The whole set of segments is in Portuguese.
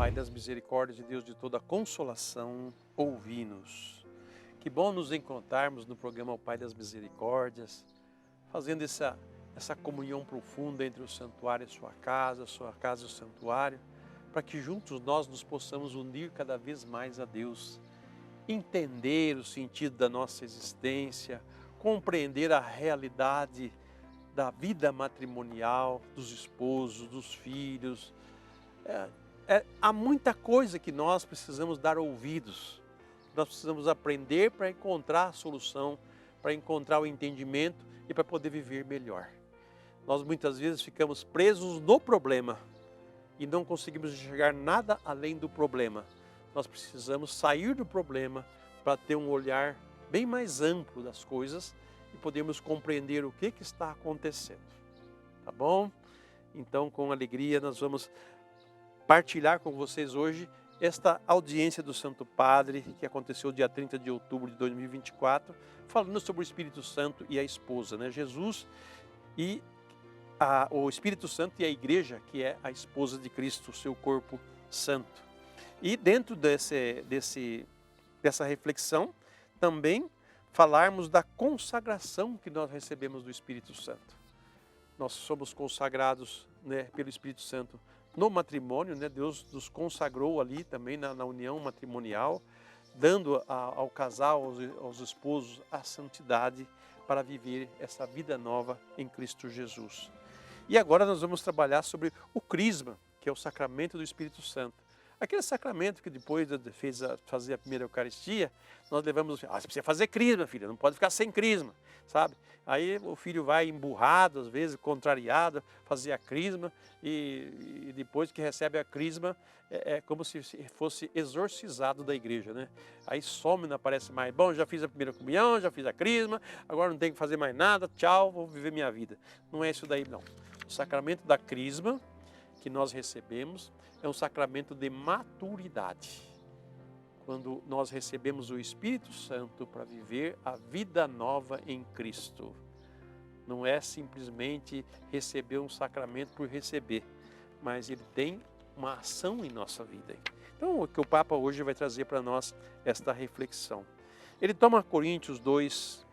Pai das misericórdias e Deus de toda consolação, ouvi-nos. Que bom nos encontrarmos no programa O Pai das Misericórdias, fazendo essa comunhão profunda entre o santuário e sua casa e o santuário, para que juntos nós nos possamos unir cada vez mais a Deus, entender o sentido da nossa existência, compreender a realidade da vida matrimonial, dos esposos, dos filhos. Há muita coisa que nós precisamos dar ouvidos, nós precisamos aprender para encontrar a solução, para encontrar o entendimento e para poder viver melhor. Nós muitas vezes ficamos presos no problema e não conseguimos enxergar nada além do problema. Nós precisamos sair do problema para ter um olhar bem mais amplo das coisas e podermos compreender o que está acontecendo. Tá bom? Então, com alegria, nós vamos partilhar com vocês hoje esta audiência do Santo Padre, que aconteceu dia 30 de outubro de 2024, falando sobre o Espírito Santo e a esposa, né? Jesus e o Espírito Santo e a igreja, que é a esposa de Cristo, o seu corpo santo. E dentro dessa reflexão, também falarmos da consagração que nós recebemos do Espírito Santo. Nós somos consagrados, né, pelo Espírito Santo no matrimônio, né? Deus nos consagrou ali também na união matrimonial, dando ao casal, aos esposos, a santidade para viver essa vida nova em Cristo Jesus. E agora nós vamos trabalhar sobre o crisma, que é o sacramento do Espírito Santo. Aquele sacramento que depois de fazer a primeira Eucaristia, nós levamos, você precisa fazer crisma, filha, não pode ficar sem crisma, sabe? Aí o filho vai emburrado, às vezes contrariado, fazer a crisma e depois que recebe a crisma, é como se fosse exorcizado da igreja, né? Aí some, não aparece mais. Bom, já fiz a primeira comunhão, já fiz a crisma, agora não tenho que fazer mais nada, tchau, vou viver minha vida. Não é isso daí, não. O sacramento da crisma que nós recebemos é um sacramento de maturidade. Quando nós recebemos o Espírito Santo para viver a vida nova em Cristo. Não é simplesmente receber um sacramento por receber, mas ele tem uma ação em nossa vida. Então, o que o Papa hoje vai trazer para nós esta reflexão. Ele toma Coríntios 2,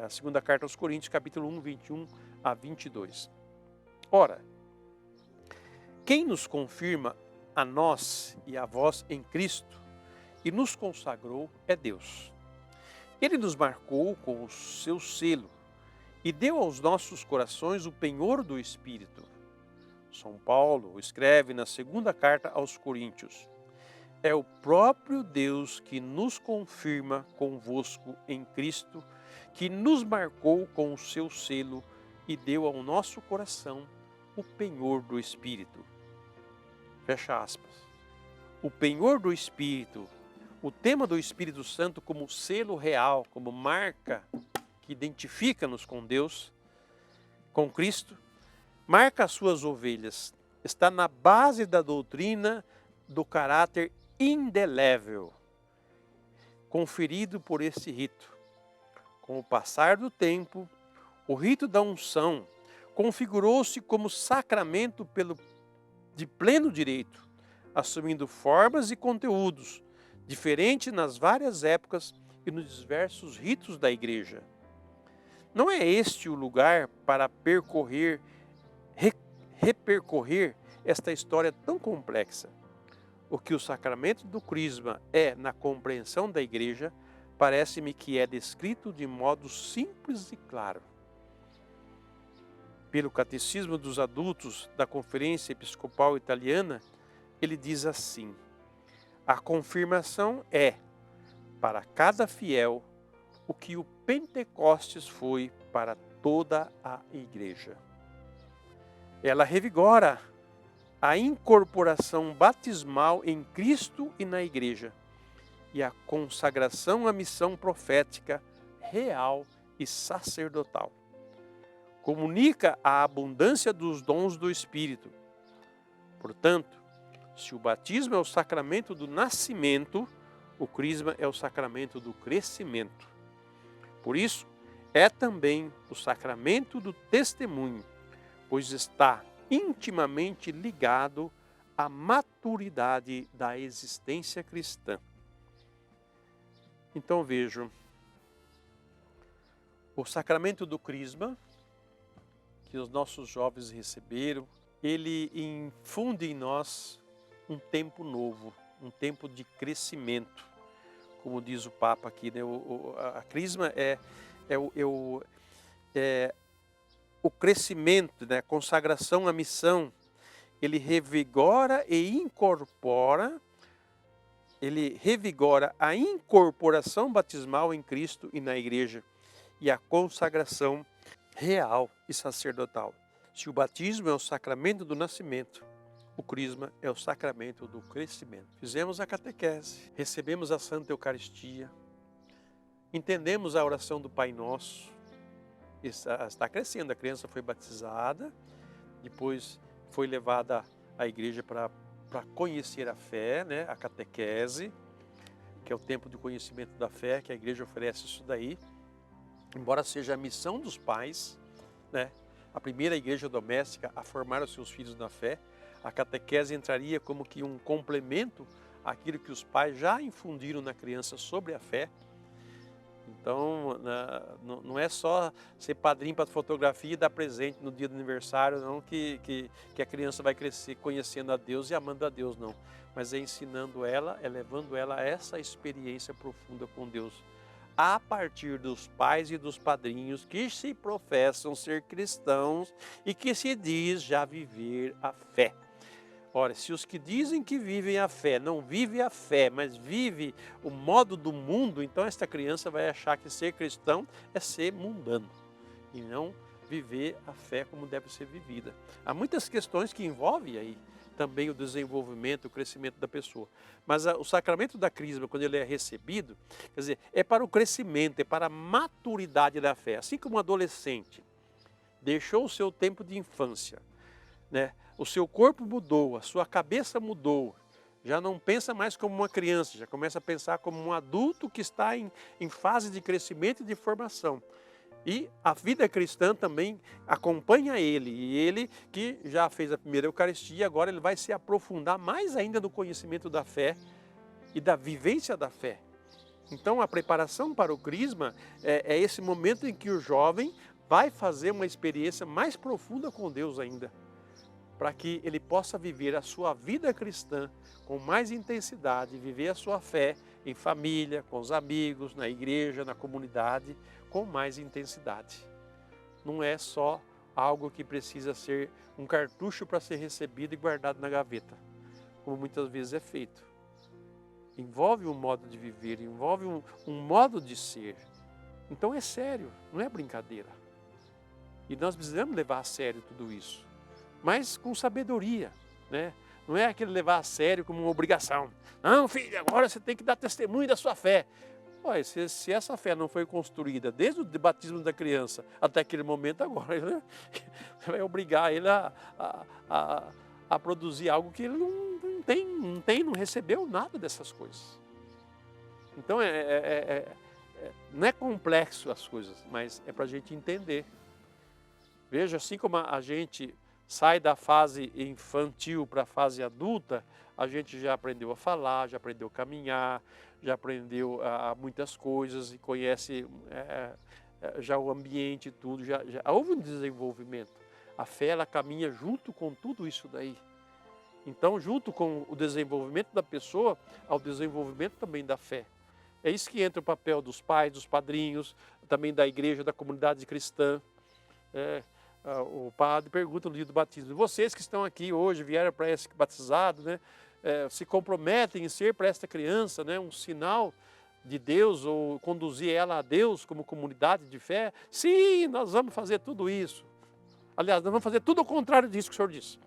a segunda carta aos Coríntios, capítulo 1, 21 a 22. Ora, quem nos confirma a nós e a vós em Cristo e nos consagrou é Deus. Ele nos marcou com o seu selo e deu aos nossos corações o penhor do Espírito. São Paulo escreve na segunda carta aos Coríntios: é o próprio Deus que nos confirma convosco em Cristo, que nos marcou com o seu selo e deu ao nosso coração o penhor do Espírito. Fecha aspas. O penhor do Espírito, o tema do Espírito Santo como selo real, como marca que identifica-nos com Deus, com Cristo, marca as suas ovelhas, está na base da doutrina do caráter indelével, conferido por esse rito. Com o passar do tempo, o rito da unção configurou-se como sacramento de pleno direito, assumindo formas e conteúdos diferentes nas várias épocas e nos diversos ritos da igreja. Não é este o lugar para repercorrer esta história tão complexa. O que o sacramento do crisma é na compreensão da igreja, parece-me que é descrito de modo simples e claro. Pelo Catecismo dos Adultos da Conferência Episcopal Italiana, ele diz assim: a confirmação é, para cada fiel, o que o Pentecostes foi para toda a igreja. Ela revigora a incorporação batismal em Cristo e na igreja, e a consagração à missão profética, real e sacerdotal. Comunica a abundância dos dons do Espírito. Portanto, se o batismo é o sacramento do nascimento, o crisma é o sacramento do crescimento. Por isso, é também o sacramento do testemunho, pois está intimamente ligado a maturidade da existência cristã. Então vejam, o sacramento do crisma, que os nossos jovens receberam, ele infunde em nós um tempo novo, um tempo de crescimento. Como diz o Papa aqui, né? A crisma é o crescimento, né? A consagração à missão. Ele revigora e incorpora, ele revigora a incorporação batismal em Cristo e na Igreja e a consagração real e sacerdotal. Se o batismo é o sacramento do nascimento, o crisma é o sacramento do crescimento. Fizemos a catequese, recebemos a Santa Eucaristia, entendemos a oração do Pai Nosso, está crescendo, a criança foi batizada, depois foi levada à igreja para conhecer a fé, né? A catequese, que é o tempo do conhecimento da fé, que a igreja oferece isso daí, embora seja a missão dos pais, né? A primeira igreja doméstica a formar os seus filhos na fé, a catequese entraria como que um complemento àquilo que os pais já infundiram na criança sobre a fé. Então, não é só ser padrinho para fotografia e dar presente no dia do aniversário, não, que a criança vai crescer conhecendo a Deus e amando a Deus, não. Mas é ensinando ela, é levando ela a essa experiência profunda com Deus, a partir dos pais e dos padrinhos que se professam ser cristãos e que se diz já viver a fé. Ora, se os que dizem que vivem a fé não vivem a fé, mas vive o modo do mundo, então esta criança vai achar que ser cristão é ser mundano e não viver a fé como deve ser vivida. Há muitas questões que envolvem aí também o desenvolvimento, o crescimento da pessoa. Mas o sacramento da crisma, quando ele é recebido, quer dizer, é para o crescimento, é para a maturidade da fé. Assim como um adolescente deixou o seu tempo de infância, né? O seu corpo mudou, a sua cabeça mudou, já não pensa mais como uma criança, já começa a pensar como um adulto que está em fase de crescimento e de formação. E a vida cristã também acompanha ele, e ele que já fez a primeira Eucaristia, agora ele vai se aprofundar mais ainda no conhecimento da fé e da vivência da fé. Então a preparação para o crisma é esse momento em que o jovem vai fazer uma experiência mais profunda com Deus ainda, para que ele possa viver a sua vida cristã com mais intensidade, viver a sua fé em família, com os amigos, na igreja, na comunidade, com mais intensidade. Não é só algo que precisa ser um cartucho para ser recebido e guardado na gaveta, como muitas vezes é feito. Envolve um modo de viver, envolve um modo de ser. Então é sério, não é brincadeira. E nós precisamos levar a sério tudo isso, mas com sabedoria, né? Não é aquele levar a sério como uma obrigação. Não, filho, agora você tem que dar testemunho da sua fé. Olha, se essa fé não foi construída desde o batismo da criança até aquele momento, agora né? Você vai obrigar ele a produzir algo que ele não recebeu nada dessas coisas. Então não é complexo as coisas, mas é para a gente entender. Veja, assim como a gente sai da fase infantil para a fase adulta, a gente já aprendeu a falar, já aprendeu a caminhar, já aprendeu muitas coisas e conhece já o ambiente e tudo, já houve um desenvolvimento. A fé, ela caminha junto com tudo isso daí. Então, junto com o desenvolvimento da pessoa, ao desenvolvimento também da fé. É isso que entra o papel dos pais, dos padrinhos, também da igreja, da comunidade cristã. O padre pergunta no dia do batismo: vocês que estão aqui hoje, vieram para esse batizado, né, se comprometem em ser para esta criança, né, um sinal de Deus, ou conduzir ela a Deus como comunidade de fé? Sim, nós vamos fazer tudo isso. Aliás, nós vamos fazer tudo ao contrário disso que o Senhor disse.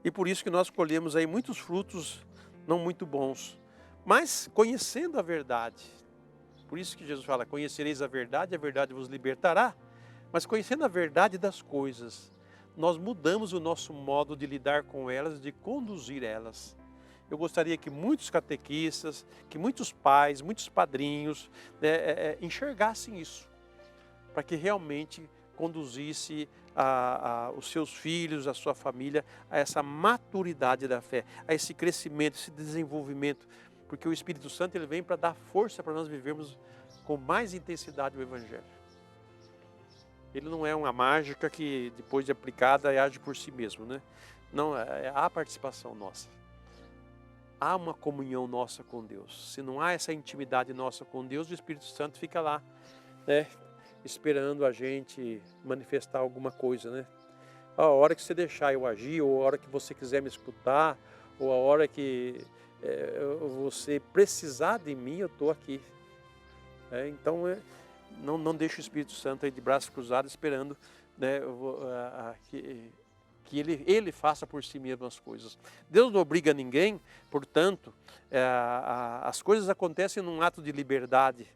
E por isso que nós colhemos aí muitos frutos não muito bons, mas conhecendo a verdade. Por isso que Jesus fala: conhecereis a verdade vos libertará. Mas conhecendo a verdade das coisas, nós mudamos o nosso modo de lidar com elas, de conduzir elas. Eu gostaria que muitos catequistas, que muitos pais, muitos padrinhos enxergassem isso, para que realmente conduzisse os seus filhos, a sua família, a essa maturidade da fé, a esse crescimento, esse desenvolvimento, porque o Espírito Santo ele vem para dar força para nós vivermos com mais intensidade o Evangelho. Ele não é uma mágica que depois de aplicada age por si mesmo, né? Não, é a participação nossa. Há uma comunhão nossa com Deus. Se não há essa intimidade nossa com Deus, o Espírito Santo fica lá, né, esperando a gente manifestar alguma coisa, né? A hora que você deixar eu agir, ou a hora que você quiser me escutar, ou a hora que você precisar de mim, eu estou aqui. Então, não deixe o Espírito Santo aí de braços cruzados esperando, né, que ele faça por si mesmo as coisas. Deus não obriga ninguém, portanto, as coisas acontecem num ato de liberdade,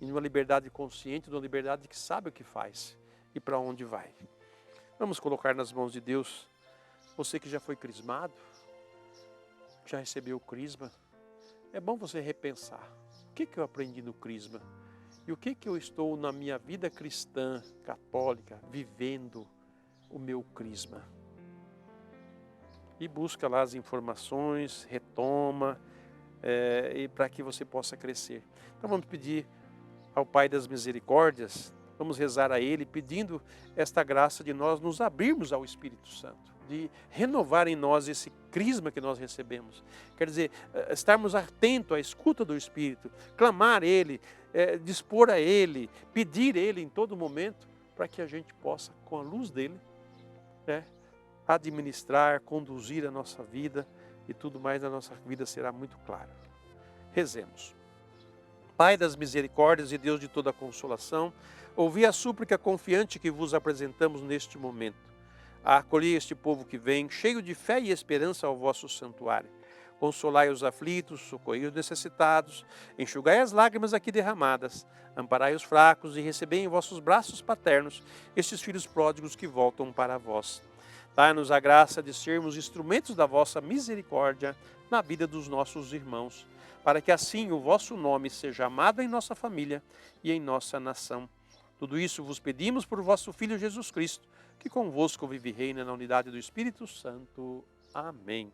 em uma liberdade consciente, numa liberdade que sabe o que faz e para onde vai. Vamos colocar nas mãos de Deus, você que já foi crismado, já recebeu o crisma, é bom você repensar, o que eu aprendi no crisma? E o que eu estou na minha vida cristã, católica, vivendo o meu crisma? E busca lá as informações, retoma, e para que você possa crescer. Então vamos pedir ao Pai das Misericórdias, vamos rezar a Ele pedindo esta graça de nós nos abrirmos ao Espírito Santo, de renovar em nós esse crisma que nós recebemos. Quer dizer, estarmos atentos à escuta do Espírito, clamar a Ele, dispor a Ele, pedir a Ele em todo momento, para que a gente possa, com a luz dEle, administrar, conduzir a nossa vida e tudo mais na nossa vida será muito claro. Rezemos. Pai das misericórdias e Deus de toda consolação, ouvi a súplica confiante que vos apresentamos neste momento. Acolhei este povo que vem, cheio de fé e esperança ao vosso santuário. Consolai os aflitos, socorrei os necessitados, enxugai as lágrimas aqui derramadas, amparai os fracos e recebei em vossos braços paternos estes filhos pródigos que voltam para vós. Dai-nos a graça de sermos instrumentos da vossa misericórdia na vida dos nossos irmãos, para que assim o vosso nome seja amado em nossa família e em nossa nação. Tudo isso vos pedimos por vosso Filho Jesus Cristo, que convosco vive e reina na unidade do Espírito Santo. Amém.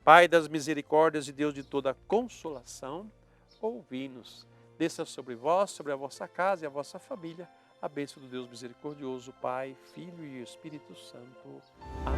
Pai das misericórdias e Deus de toda consolação, ouvi-nos. Desça sobre vós, sobre a vossa casa e a vossa família, a bênção do Deus misericordioso, Pai, Filho e Espírito Santo. Amém.